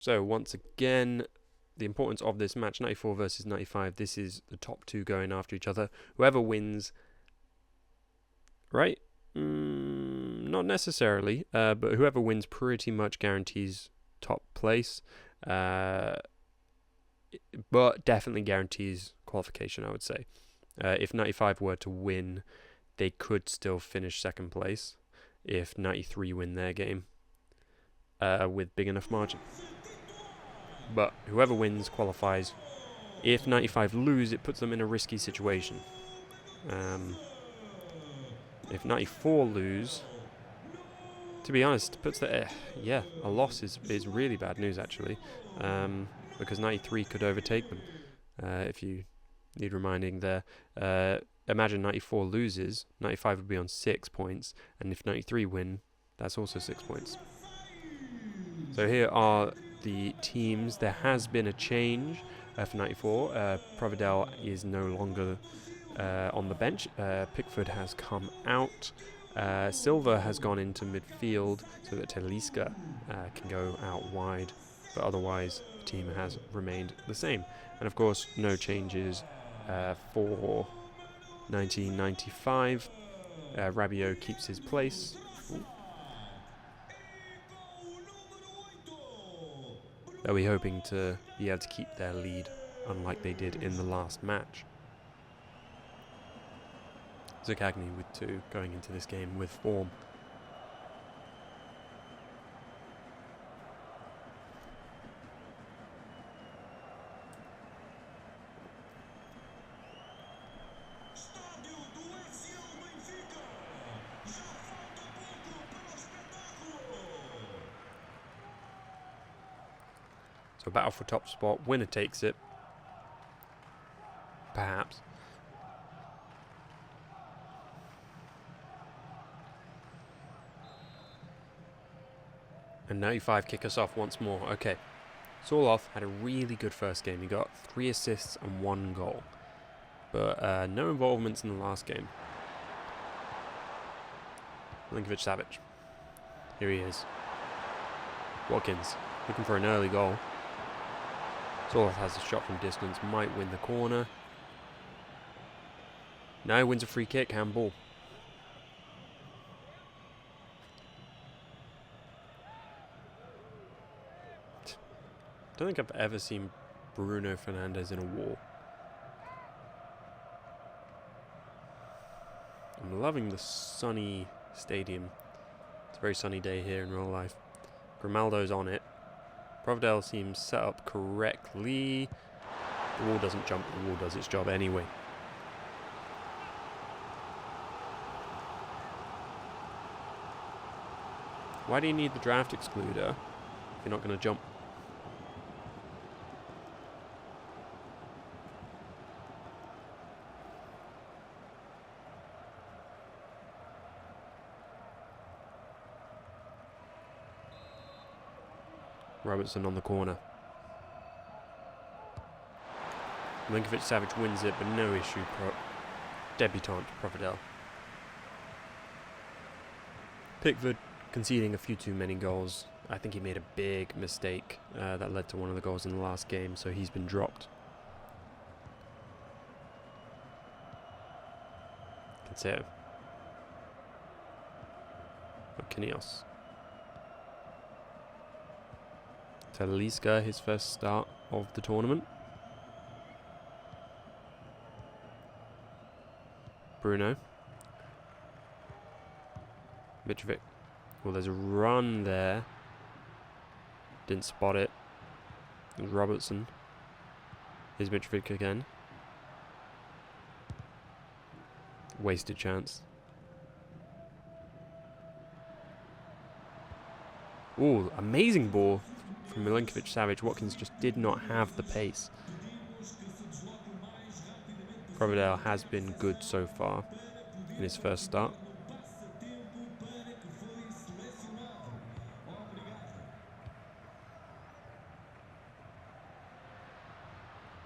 So once again, the importance of this match, 94 versus 95. This is the top two going after each other. Whoever wins, right? Not necessarily, but whoever wins pretty much guarantees top place. But definitely guarantees qualification, I would say. If 95 were to win, they could still finish second place if 93 win their game with big enough margin. But whoever wins qualifies. If 95 lose, it puts them in a risky situation. If 94 lose, to be honest, puts the a loss is really bad news actually, because 93 could overtake them. If you need reminding there, imagine 94 loses, 95 would be on 6 points, and if 93 win, that's also 6 points. So here are the teams. There has been a change for 94. Providel is no longer on the bench. Pickford has come out. Silva has gone into midfield so that Talisca can go out wide, but otherwise the team has remained the same. And of course, no changes for 1995. Rabiot keeps his place. They'll be hoping to be able to keep their lead, unlike they did in the last match. Zakagni with 2 going into this game with form. So battle for top spot, winner takes it. Perhaps. And 95 kick us off once more. Okay. Sorloth had a really good first game. He got 3 assists and 1 goal. But no involvements in the last game. Milinkovic-Savic. Here he is. Watkins looking for an early goal. Sorloth has a shot from distance. Might win the corner. Now wins a free kick. Handball. I don't think I've ever seen Bruno Fernandes in a wall. I'm loving the sunny stadium. It's a very sunny day here in real life. Grimaldo's on it. Providel seems set up correctly. The wall doesn't jump, the wall does its job anyway. Why do you need the draft excluder if you're not going to jump? Robertson on the corner. Milinkovic-Savic wins it, but no issue. Debutant Providel. Pickford conceding a few too many goals. I think he made a big mistake that led to one of the goals in the last game, so he's been dropped. Cancelo. Marquinhos. Talisca, his first start of the tournament. Bruno. Mitrovic. Well, there's a run there. Didn't spot it. There's Robertson. Here's Mitrovic again. Wasted chance. Ooh, amazing ball from Milinkovic-Savic. Watkins just did not have the pace. Providel has been good so far in his first start.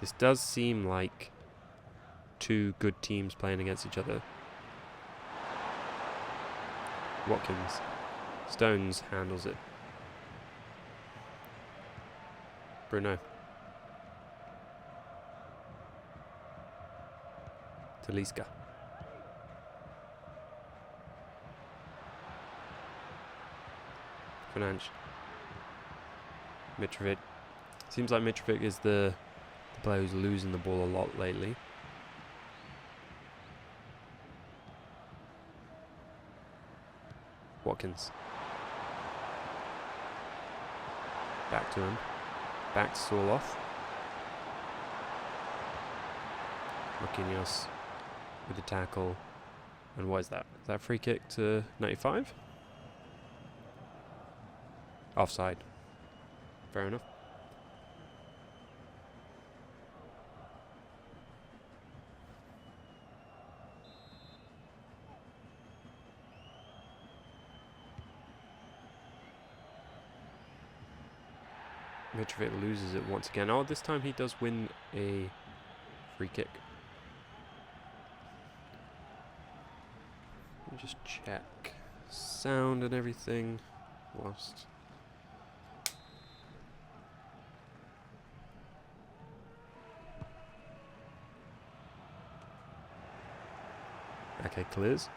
This does seem like 2 good teams playing against each other. Watkins. Stones handles it. Bruno. Talisca. Fernandes. Mitrovic. Seems like Mitrovic is the player who's losing the ball a lot lately. Watkins. Back to him. Back to Sorloth. Marquinhos with the tackle. And what is that? Is that a free kick to 95? Offside. Fair enough. Mitrovic loses it once again. Oh, this time he does win a free kick. Let me just check sound and everything whilst. Okay, clears.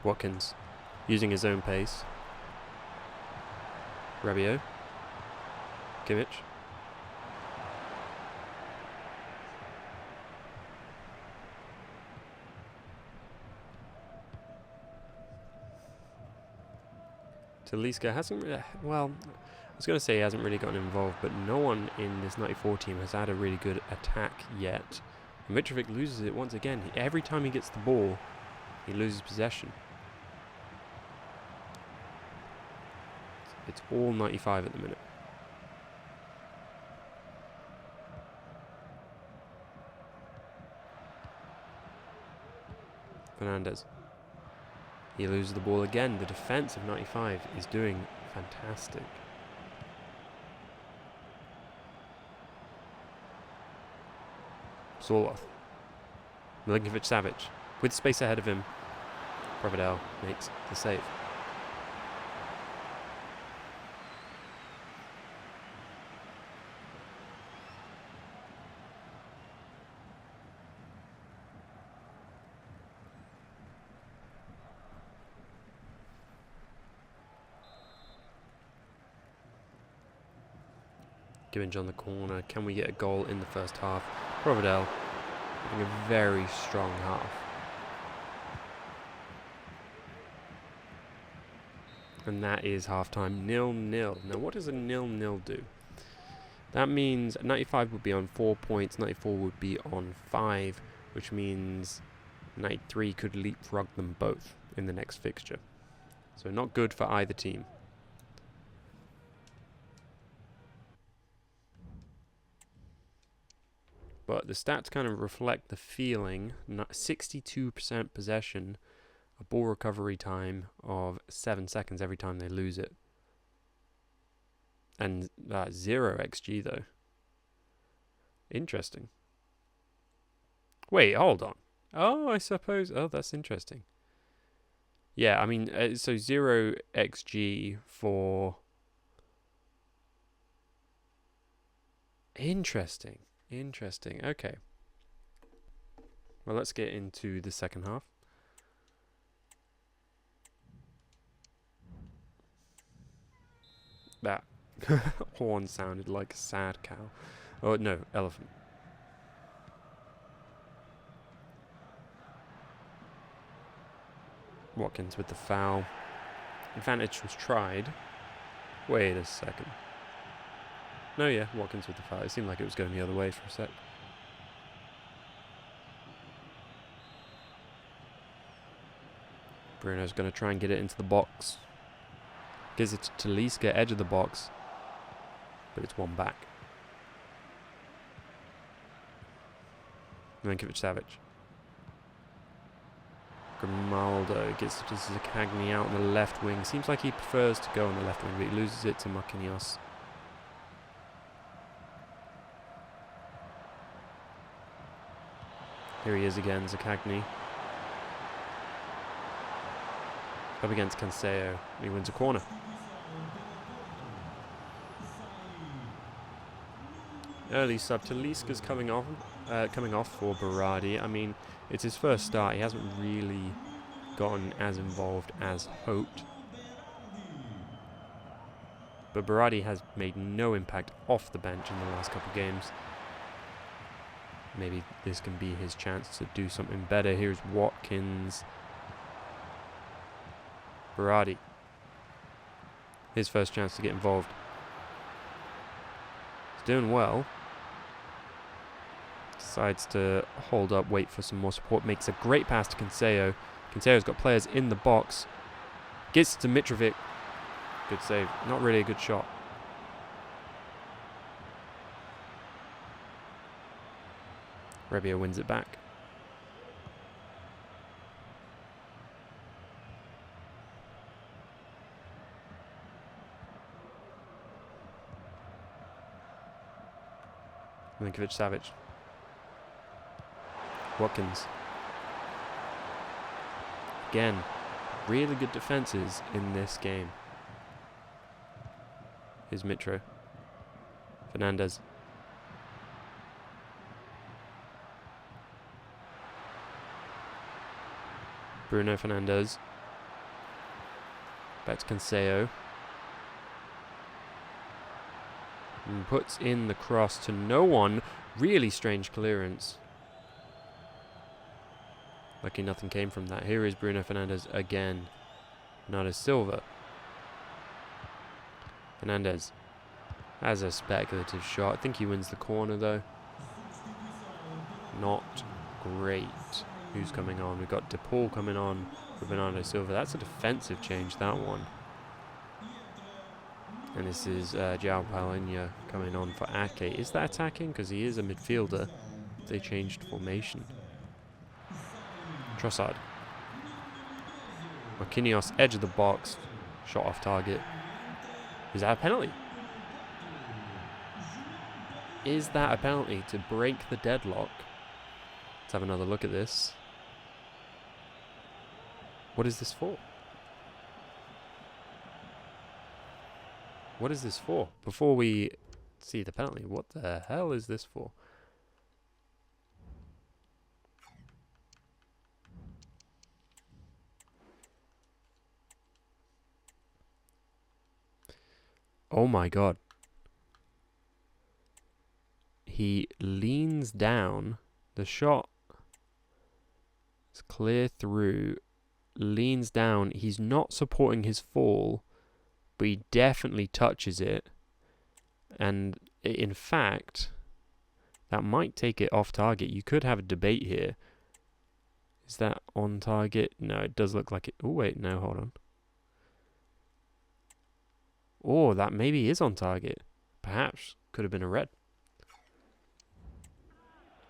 Watkins, using his own pace. Rabiot. Kimmich. Talisca hasn't, well, I was going to say he hasn't really gotten involved, but no one in this 94 team has had a really good attack yet. And Mitrovic loses it once again. Every time he gets the ball, he loses possession. It's all 95 at the minute. Fernandes. He loses the ball again. The defense of 95 is doing fantastic. Sorloth. Milinkovic-Savic. With space ahead of him. Providel makes the save. Gibbons on the corner. Can we get a goal in the first half? Providel having a very strong half. And that is half-time 0-0. Now what does a 0-0 do? That means 95 would be on 4 points, 94 would be on 5, which means 93 could leapfrog them both in the next fixture. So not good for either team. But the stats kind of reflect the feeling. 62% possession, a ball recovery time of 7 seconds every time they lose it. And 0 XG though. Interesting. Wait, hold on. Oh, I suppose. Oh, that's interesting. Yeah, I mean, so 0 XG for... Interesting. Interesting. Okay. Well, let's get into the second half. That horn sounded like a sad cow. Oh, no, elephant. Watkins with the foul. Advantage was tried. Wait a second. No, yeah, Watkins with the foul. It seemed like it was going the other way for a sec. Bruno's going to try and get it into the box. Gives it to Talisca, edge of the box. But it's one back. Milinkovic-Savic. Grimaldo gets it to Zaccagni out on the left wing. Seems like he prefers to go on the left wing, but he loses it to Marquinhos. Here he is again, Zakagny. Up against Cancelo. He wins a corner. Early sub. Talisca's coming off for Berardi. I mean, it's his first start. He hasn't really gotten as involved as hoped. But Berardi has made no impact off the bench in the last couple of games. Maybe this can be his chance to do something better. Here's Watkins. Berardi. His first chance to get involved. He's doing well. Decides to hold up, wait for some more support. Makes a great pass to Cancelo. Cancelo's got players in the box. Gets to Mitrovic. Good save. Not really a good shot. Rebiot wins it back. Milinkovic-Savic. Watkins. Again, really good defences in this game. Here's Mitro. Fernandes. Bruno Fernandes. Back to Cancelo. And puts in the cross to no one. Really strange clearance. Lucky nothing came from that. Here is Bruno Fernandes again. Bernardo Silva. Fernandes has a speculative shot. I think he wins the corner though. Not great. Who's coming on? We've got De Paul coming on for Bernardo Silva. That's a defensive change, that one. And this is João Palhinha coming on for Ake. Is that attacking? Because he is a midfielder. They changed formation. Trossard. Marquinhos, edge of the box. Shot off target. Is that a penalty? Is that a penalty to break the deadlock? Let's have another look at this. What is this for? What is this for? Before we see the penalty, what the hell is this for? Oh my god. He leans down. The shot is clear through. Leans down. He's not supporting his fall, but he definitely touches it. And in fact, that might take it off target. You could have a debate here. Is that on target? No, it does look like it. Oh, wait, no, hold on. Oh, that maybe is on target. Perhaps. Could have been a red.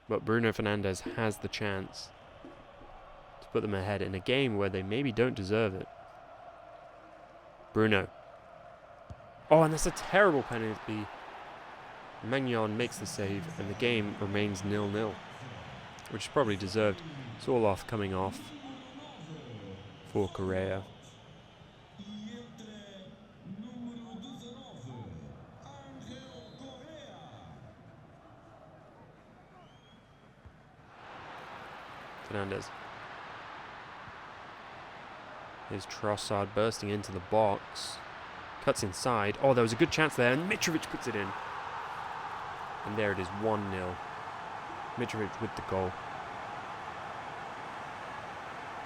But Bruno Fernandes has the chance to put them ahead in a game where they maybe don't deserve it. Bruno. Oh, and that's a terrible penalty. Magnon makes the save, and the game remains 0-0, which is probably deserved. Sorloth coming off for Correa. Fernandes. Here's Trossard bursting into the box. Cuts inside. Oh, there was a good chance there, and Mitrovic puts it in. And there it is, 1-0. Mitrovic with the goal.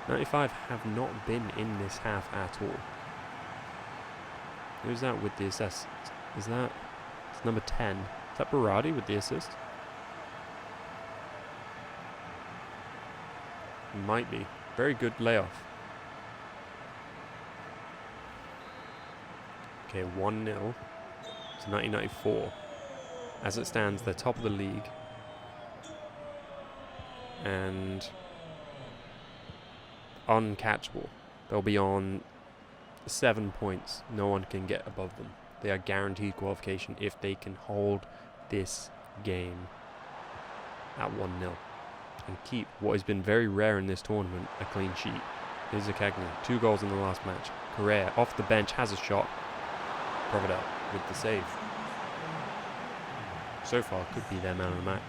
95 have not been in this half at all. Who's that with the assist? Is that... It's number 10. Is that Berardi with the assist? Might be. Very good layoff. Okay, 1-0 to 1994. As it stands, they're top of the league. And uncatchable. They'll be on 7 points. No one can get above them. They are guaranteed qualification if they can hold this game at 1-0. and keep what has been very rare in this tournament, a clean sheet. Here's Zakagny, 2 goals in the last match. Correa off the bench, has a shot. Providel with the save. So far, could be their man of the match.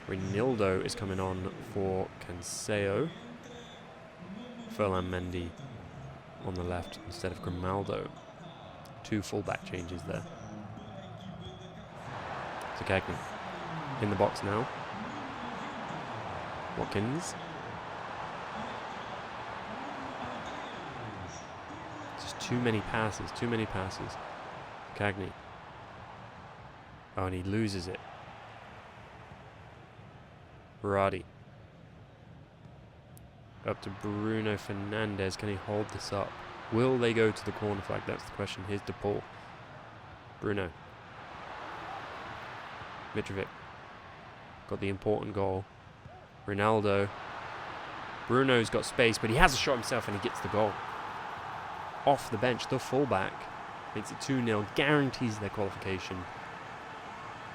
Reinildo is coming on for Canseo. Ferland Mendy on the left instead of Grimaldo. 2 fullback changes there. Zakagny in the box now. Watkins. Just too many passes. Cagney. Oh, and he loses it. Berardi. Up to Bruno Fernandes. Can he hold this up? Will they go to the corner flag? That's the question. Here's De Paul. Bruno. Mitrovic. Got the important goal. Ronaldo. Bruno's got space, but he has a shot himself and he gets the goal. Off the bench, the fullback. Makes it 2-0. Guarantees their qualification.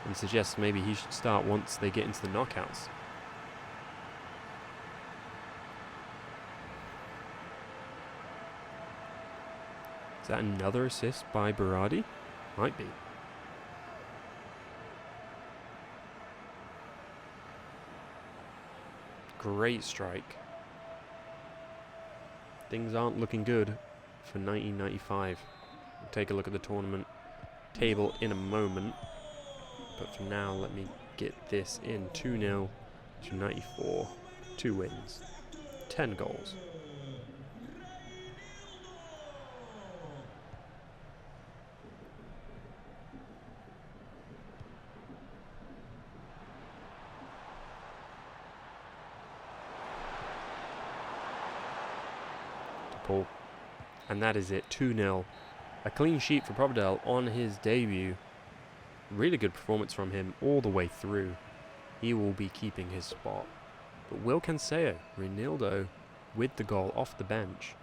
And suggests maybe he should start once they get into the knockouts. Is that another assist by Berardi? Might be. Great strike. Things aren't looking good for 1995. We'll take a look at the tournament table in a moment. But for now, let me get this in. 2-0 to 94. 2 wins. 10 goals. Paul. And that is it, 2-0. A clean sheet for Providel on his debut. Really good performance from him all the way through. He will be keeping his spot. But will Canseo, Reinildo with the goal off the bench.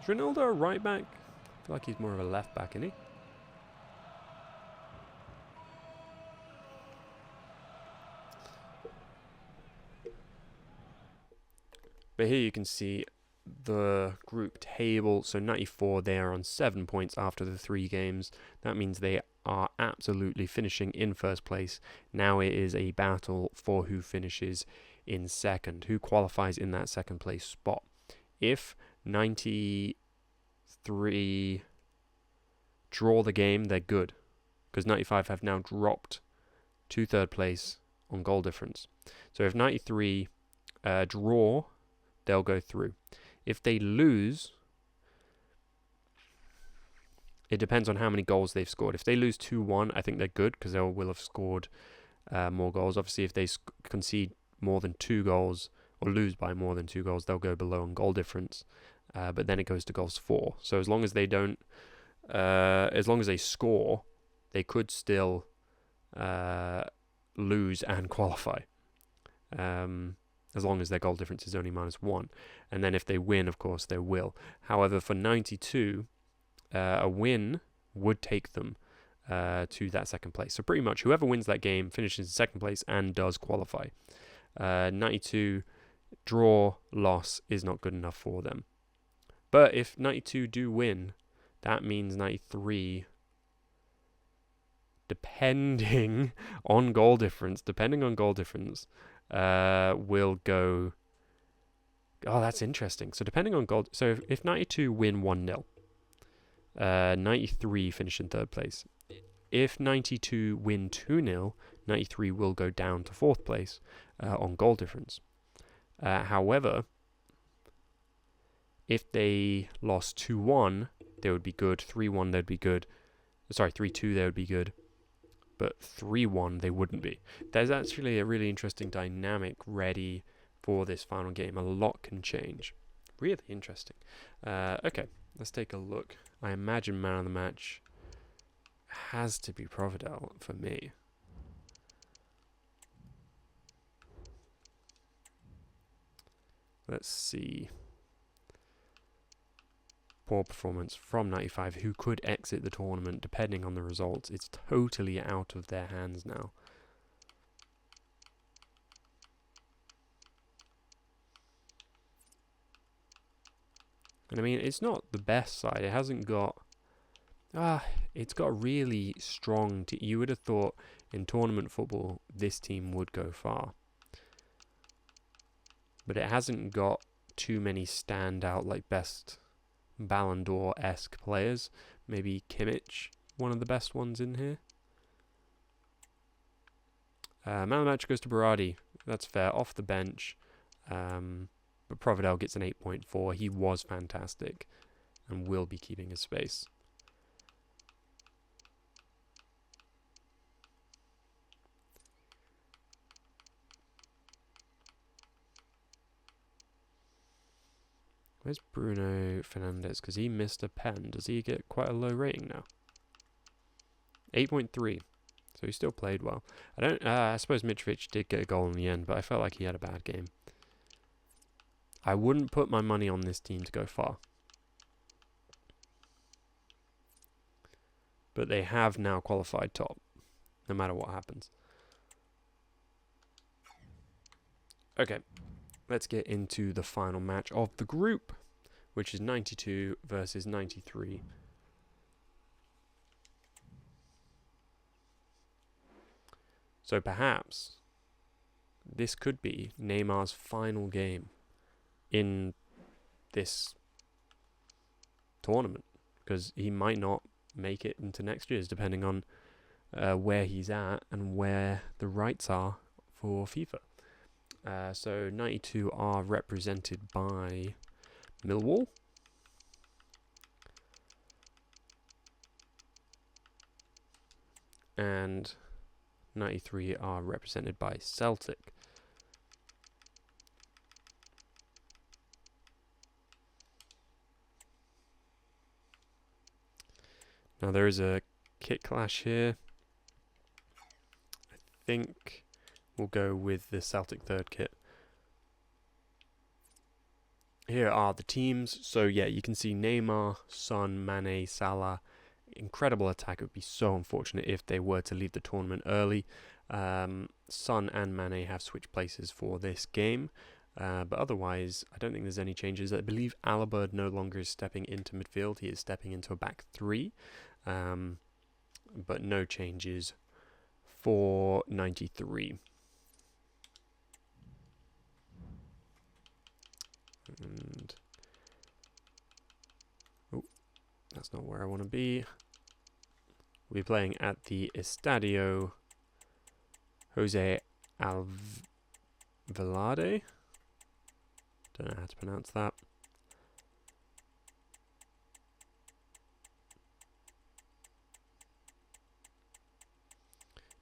Is Reinildo a right back? I feel like he's more of a left back, isn't he? But here you can see the group table. So 94, they are on 7 points after the 3 games. That means they are absolutely finishing in first place. Now it is a battle for who finishes in second, who qualifies in that second place spot. If 93 draw the game, they're good, because 95 have now dropped to third place on goal difference. So if 93 draw, they'll go through. If they lose, it depends on how many goals they've scored. If they lose 2-1, I think they're good, because they will have scored more goals. Obviously, if they concede more than 2 goals, or lose by more than 2 goals, they'll go below on goal difference. But then it goes to goals for. So as long as they don't, as long as they score, they could still lose and qualify. As long as their goal difference is only -1. And then if they win, of course, they will. However, for 92, a win would take them to that second place. So pretty much whoever wins that game finishes in second place and does qualify. 92 draw, loss is not good enough for them. But if 92 do win, that means 93, depending on goal difference, will go. Oh, that's interesting. So depending on goal, so if 92 win 1-0, 93 finish in third place. If 92 win 2-0, 93 will go down to fourth place on goal difference. However, if they lost 2-1, they would be good. 3-1, they'd be good. Sorry, 3-2, they would be good. But 3-1, they wouldn't be. There's actually a really interesting dynamic ready for this final game. A lot can change. Really interesting. Okay, let's take a look. I imagine man of the match has to be Providel for me. Let's see. Poor performance from 95, who could exit the tournament depending on the results. It's totally out of their hands now. And I mean, it's not the best side. It hasn't got... it's got a really strong... you would have thought in tournament football, this team would go far. But it hasn't got too many standout, like, best Ballon d'Or-esque players. Maybe Kimmich, one of the best ones in here. Man of the match goes to Berardi. That's fair. Off the bench. But Providel gets an 8.4. He was fantastic and will be keeping his space. Where's Bruno Fernandes? Because he missed a pen. Does he get quite a low rating now? 8.3. So he still played well. I suppose Mitrovic did get a goal in the end, but I felt like he had a bad game. I wouldn't put my money on this team to go far. But they have now qualified top, no matter what happens. Okay, let's get into the final match of the group, which is 92 versus 93. So perhaps this could be Neymar's final game in this tournament, because he might not make it into next year's, depending on where he's at and where the rights are for FIFA. So 92 are represented by Millwall. And 93 are represented by Celtic. Now there is a kit clash here. I think we'll go with the Celtic third kit. Here are the teams. So yeah, you can see Neymar, Son, Mane, Salah. Incredible attack. It would be so unfortunate if they were to leave the tournament early. Son and Mane have switched places for this game. But otherwise, I don't think there's any changes. I believe Alaba no longer is stepping into midfield. He is stepping into a back three. But no changes for 93. And oh, that's not where I want to be. We'll be playing at the Estadio Jose Alvalade. Don't know how to pronounce that.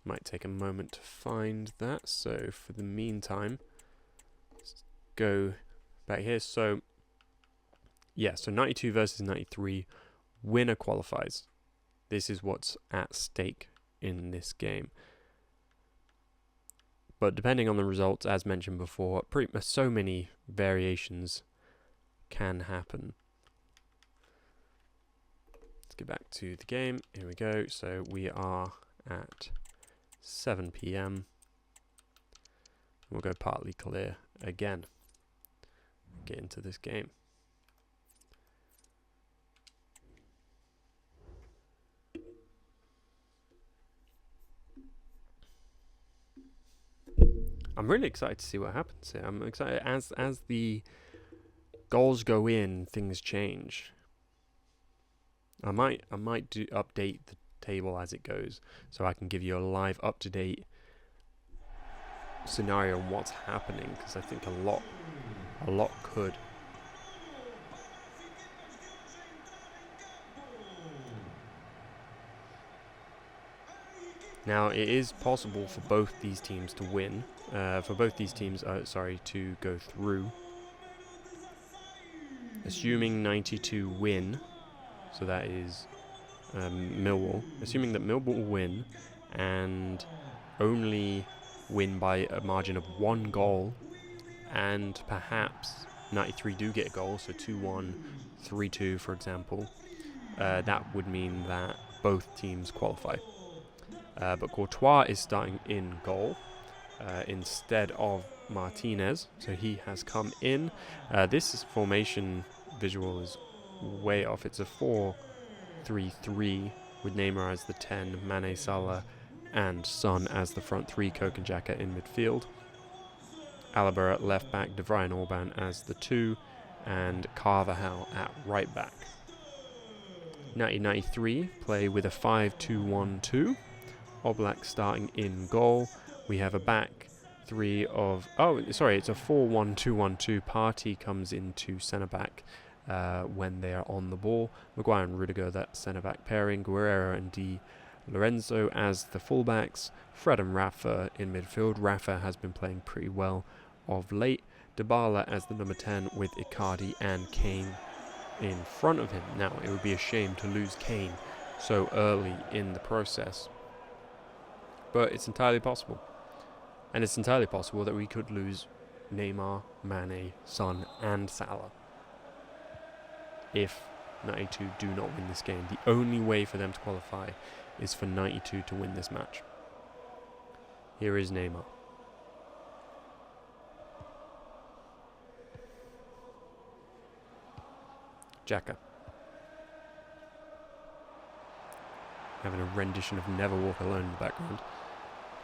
Might take a moment to find that. So for the meantime, let's go back here. So yeah, so 92 versus 93, winner qualifies. This is what's at stake in this game. But depending on the results, as mentioned before, so many variations can happen. Let's get back to the game. Here we go. So we are at 7 PM. We'll go partly clear again. Get into this game. I'm really excited to see what happens here. I'm excited as the goals go in, things change. I might update the table as it goes, so I can give you a live, up-to-date scenario on what's happening, because I think a lot could. Now, it is possible for both these teams to win. To go through. Assuming 92 win, so that is Millwall. Assuming that Millwall win and only win by a margin of 1 goal, and perhaps 93 do get a goal, so 2-1, 3-2, for example, that would mean that both teams qualify. But Courtois is starting in goal instead of Martinez, so he has come in. This formation visual is way off. It's a 4-3-3 with Neymar as the 10, Mane, Salah and Son as the front three, Coke and Xhaka in midfield. Alaba at left back, De Vrij and Orban as the 2, and Carvajal at right back. 1993 play with a 5-2-1-2. Oblak starting in goal. We have a back three of... Oh, sorry, it's a 4-1-2-1-2. Partey comes into centre-back when they are on the ball. Maguire and Rudiger, that centre-back pairing. Guerrero and Di Lorenzo as the fullbacks. Fred and Rafa in midfield. Rafa has been playing pretty well of late. Dybala as the number 10 with Icardi and Kane in front of him. Now, it would be a shame to lose Kane so early in the process, but it's entirely possible. And it's entirely possible that we could lose Neymar, Mane, Son and Salah if 92 do not win this game. The only way for them to qualify is for 92 to win this match. Here is Neymar. Xhaka. Having a rendition of Never Walk Alone in the background.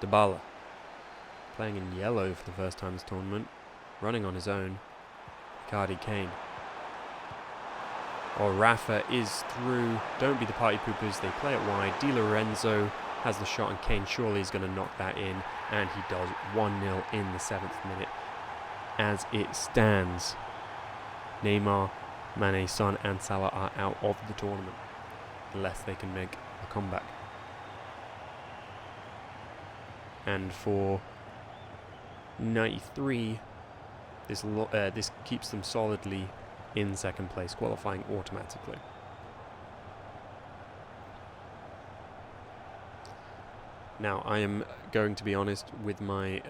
Dybala. Playing in yellow for the first time this tournament. Running on his own. Icardi, Kane. Oh, Rafa is through. Don't be the party poopers. They play it wide. Di Lorenzo has the shot and Kane surely is going to knock that in. And he does. 1-0 in the 7th minute. As it stands, Neymar, Mane, Son and Salah are out of the tournament unless they can make a comeback. And for 93, this keeps them solidly in second place, qualifying automatically. Now, I am going to be honest with my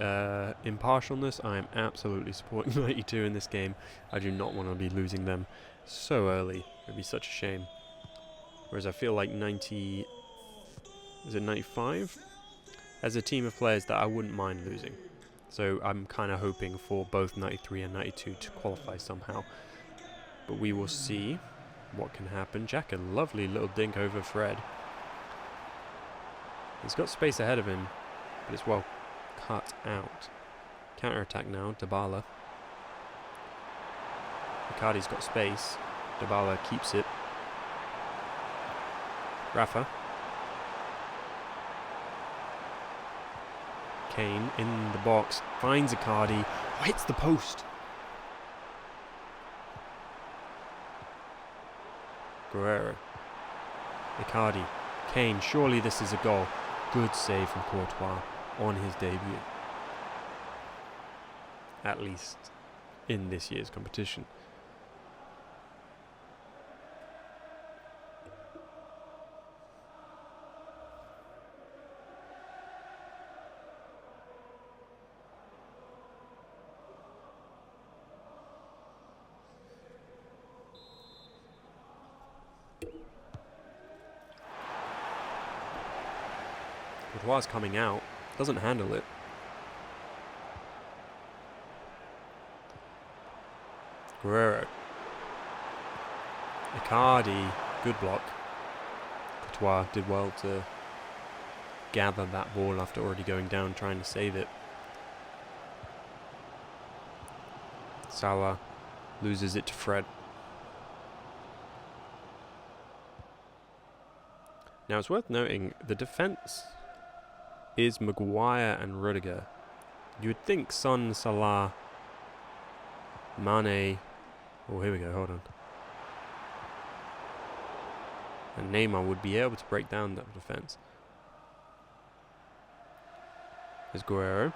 impartialness. I am absolutely supporting 92 in this game. I do not want to be losing them so early. It would be such a shame. Whereas I feel like 90... Is it 95? As a team of players that I wouldn't mind losing. So I'm kind of hoping for both 93 and 92 to qualify somehow. But we will see what can happen. Xhaka, lovely little dink over Fred. He's got space ahead of him, but it's well cut out. Counter-attack now, Dybala. Icardi's got space. Dybala keeps it. Rafa. Kane in the box, finds Icardi, hits the post. Guerrero. Icardi. Kane, surely this is a goal. Good save from Courtois on his debut. At least in this year's competition. Courtois coming out, doesn't handle it. Guerrero. Icardi, good block. Courtois did well to gather that ball after already going down, trying to save it. Salah loses it to Fred. Now it's worth noting the defence is Maguire and Rudiger. You would think Son, Salah, Mane... Oh, here we go, hold on. And Neymar would be able to break down that defence. There's Guerrero.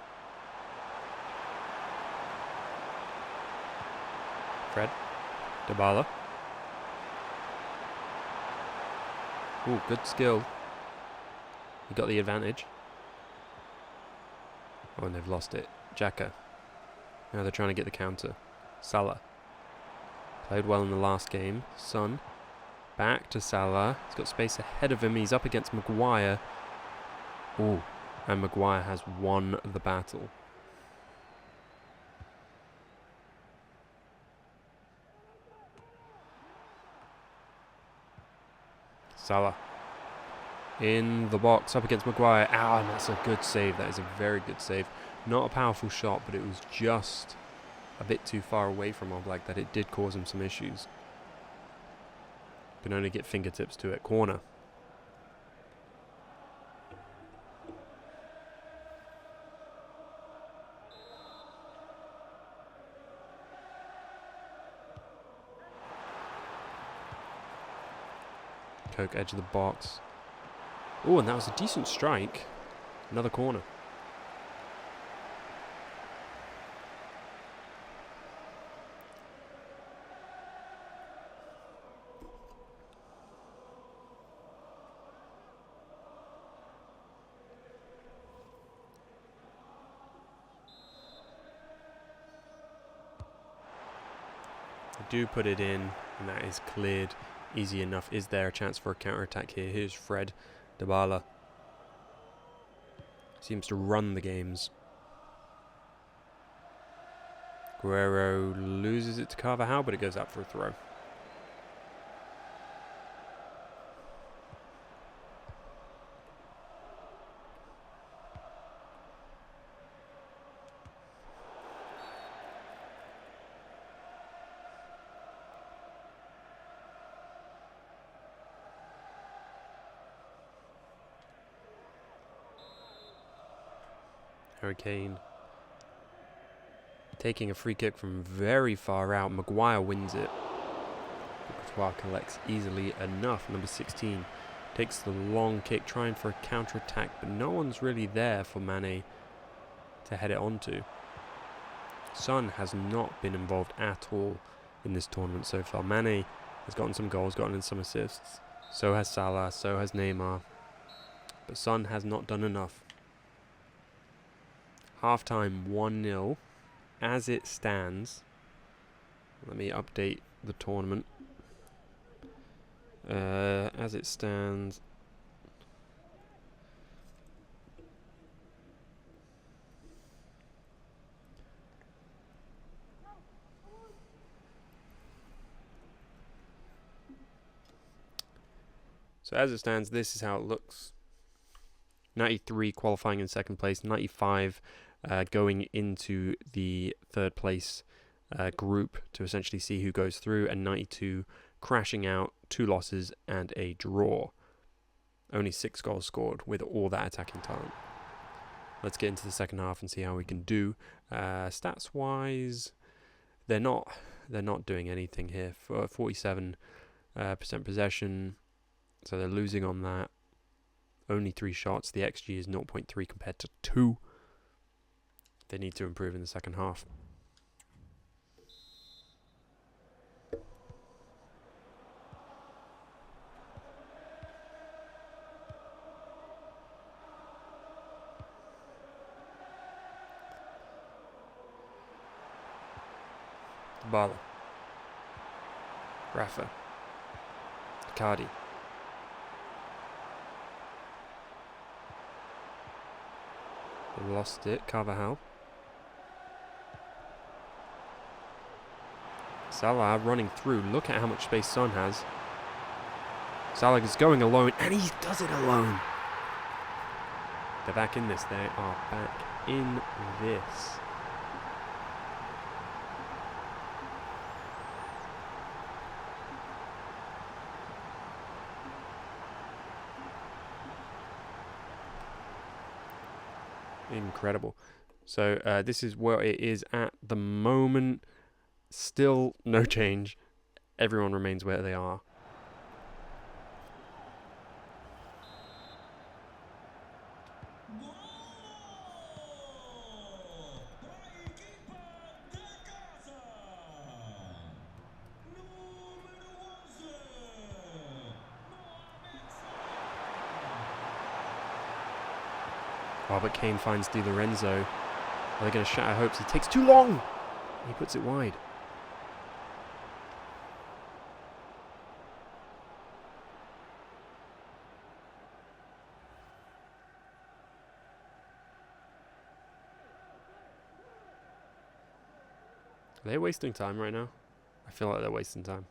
Fred. Dybala. Ooh, good skill. He got the advantage. Oh, and they've lost it. Xhaka. Now they're trying to get the counter. Salah. Played well in the last game. Son. Back to Salah. He's got space ahead of him. He's up against Maguire. Ooh. And Maguire has won the battle. Salah. In the box, up against Maguire. Ah, and that's a good save. That is a very good save. Not a powerful shot, but it was just a bit too far away from Oblak that it did cause him some issues. Can only get fingertips to it. Corner. Coke, edge of the box. Oh, and that was a decent strike. Another corner. They do put it in, and that is cleared easy enough. Is there a chance for a counter-attack here? Here's Fred Dybala. Seems to run the games. Guerrero loses it to Carvajal, but it goes out for a throw. Hurricane taking a free kick from very far out. Maguire wins it. Courtois collects easily enough. Number 16 takes the long kick, trying for a counter-attack, but no one's really there for Mane to head it onto. Son has not been involved at all in this tournament so far. Mane has gotten some goals, gotten in some assists. So has Salah, so has Neymar. But Son has not done enough. Half-time 1-0. As it stands, let me update the tournament. As it stands, this is how it looks. 93 qualifying in second place, 95 going into the third place group to essentially see who goes through, and 92 crashing out, 2 losses and a draw. Only 6 goals scored with all that attacking talent. Let's get into the second half and see how we can do. Stats wise, they're not doing anything here. For 47% possession, so they're losing on that. Only 3 shots. The XG is 0.3 compared to 2. They need to improve in the second half. Dybala. Rafa. Icardi. They lost it. Carvajal. Salah running through. Look at how much space Son has. Salah is going alone, and he does it alone. They're back in this. They are back in this. Incredible. So this is where it is at the moment. Still no change. Everyone remains where they are. But Kane finds Di Lorenzo. Are they going to shatter hopes? He takes too long. He puts it wide. Are they wasting time right now? I feel like they're wasting time.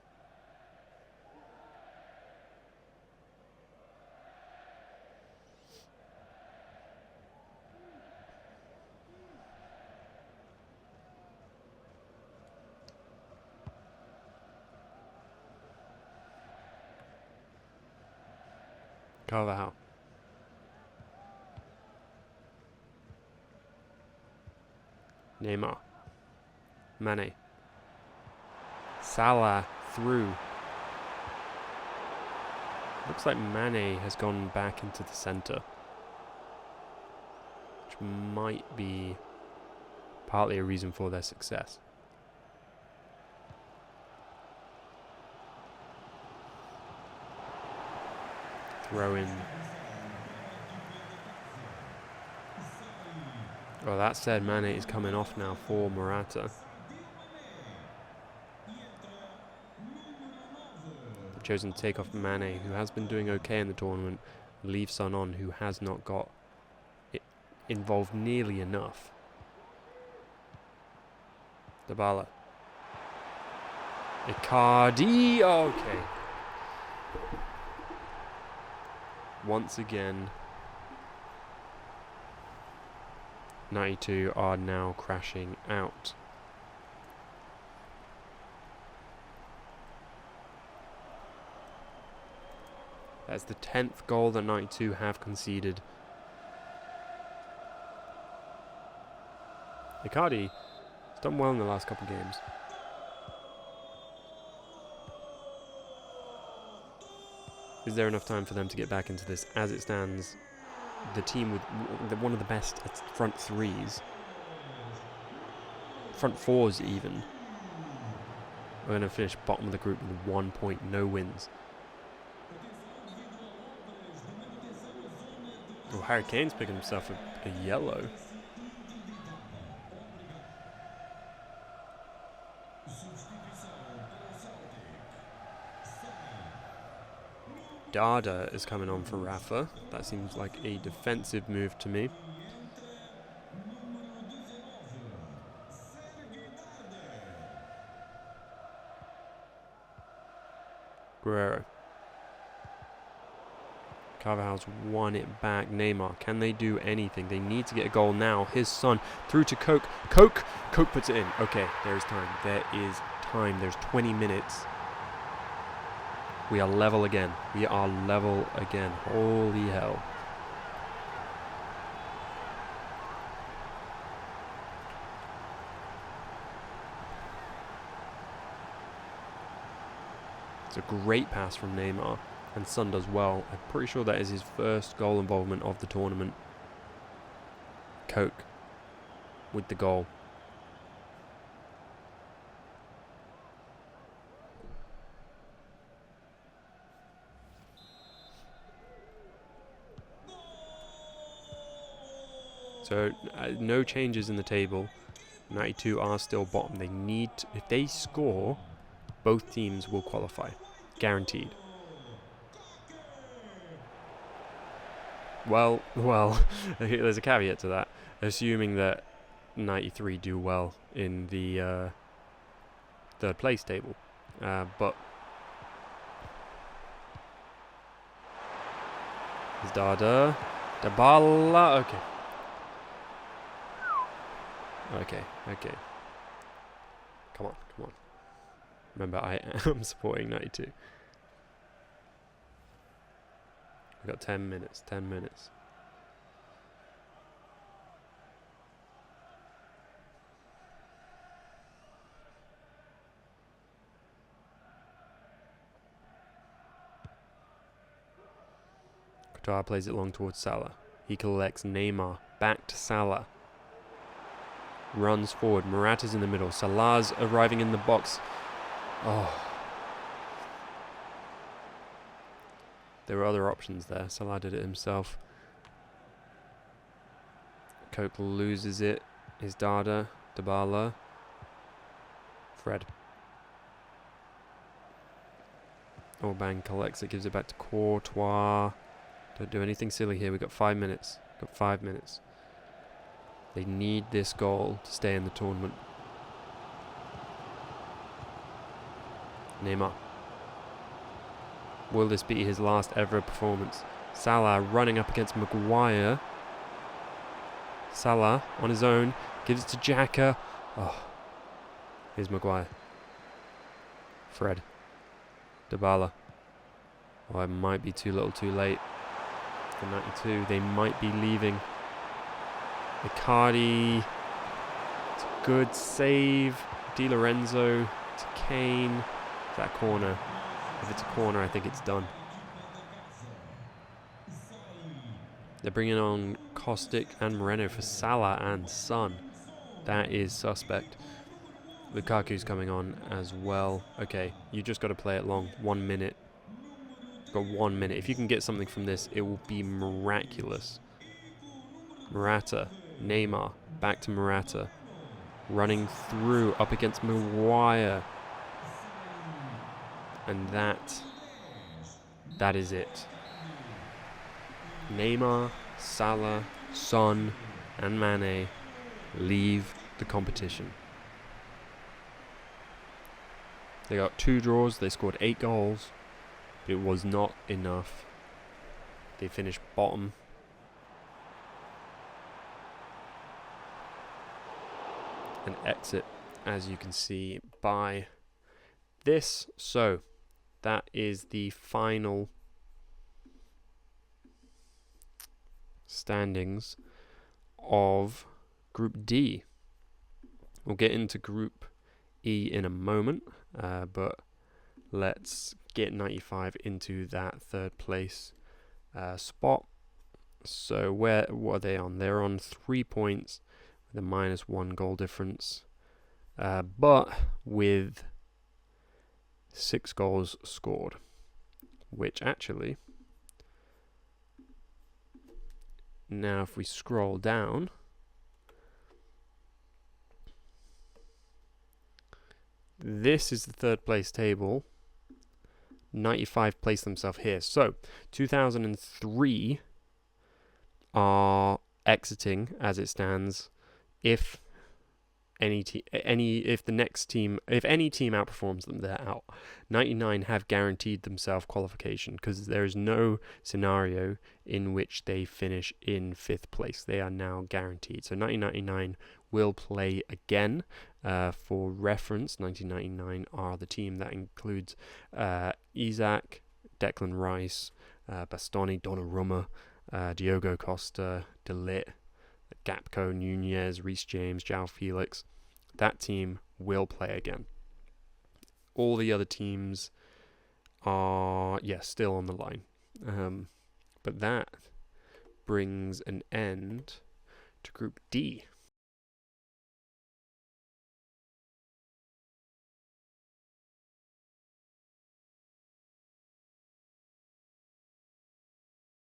Carvajal. Neymar. Mane. Salah through. Looks like Mane has gone back into the centre, which might be partly a reason for their success. Throw in. Well, that said, Mane is coming off now for Morata. They've chosen to take off Mane, who has been doing okay in the tournament, leave Son on, who has not got it involved nearly enough. Dybala. Icardi. Okay. Once again, 92 are now crashing out. That's the 10th goal that 92 have conceded. Icardi has done well in the last couple of games. Is there enough time for them to get back into this? As it stands, the team with one of the best front threes, front fours even, are going to finish bottom of the group with 1 point, no wins. Oh, Harry Kane's picking himself a yellow. Dada is coming on for Rafa. That seems like a defensive move to me. Guerrero. Carvajal's won it back. Neymar, can they do anything? They need to get a goal now. His son through to Coke. Coke puts it in. Okay, there's time. There is time. There's 20 minutes. We are level again. We are level again. Holy hell. It's a great pass from Neymar. And Son does well. I'm pretty sure that is his first goal involvement of the tournament. Coke with the goal. So no changes in the table. 92 are still bottom. They need to, if they score, both teams will qualify. Guaranteed. Well, there's a caveat to that. Assuming that 93 do well in the third place table. But is Dada. Dybala. Okay. Come on. Remember, I am supporting 92. We've got 10 minutes. Qatar plays it long towards Salah. He collects Neymar. Back to Salah. Runs forward. Morata's in the middle. Salah's arriving in the box. Oh. There were other options there. Salah did it himself. Coke loses it. Is Dada. Dybala. Fred. Orban collects it. Gives it back to Courtois. Don't do anything silly here. We've got 5 minutes. They need this goal to stay in the tournament. Neymar. Will this be his last ever performance? Salah running up against Maguire. Salah on his own. Gives it to Xhaka. Oh. Here's Maguire. Fred. Dybala. Oh, it might be too little too late. for 92. They might be leaving. Icardi. It's a good save. Di Lorenzo to Kane. Is that a corner? If it's a corner, I think it's done. They're bringing on Kostic and Moreno for Salah and Son. That is suspect. Lukaku's coming on as well. Okay, you just got to play it long. 1 minute. Got 1 minute. If you can get something from this, it will be miraculous. Morata, Neymar, back to Morata. Running through, up against Maguire. And that is it. Neymar, Salah, Son, and Mane leave the competition. They got 2 draws, they scored 8 goals, but it was not enough. They finished bottom. And exit, as you can see, by this. So, that is the final standings of Group D. We'll get into Group E in a moment, but let's get 95 into that 3rd place spot. So what are they on? They're on 3 points with a -1 goal difference, but with 6 goals scored, which actually, now if we scroll down, this is the 3rd place table. 95 place themselves here. So 2003 are exiting as it stands. If any team outperforms them, they're out. 99 have guaranteed themselves qualification because there is no scenario in which they finish in 5th place. They are now guaranteed. So 1999 will play again. For reference, 1999 are the team that includes Isaac, Declan Rice, Bastoni, Donnarumma, Diogo Costa, De Ligt, Gakpo, Nunez, Reece James, João Felix. That team will play again. All the other teams are, still on the line. But that brings an end to Group D.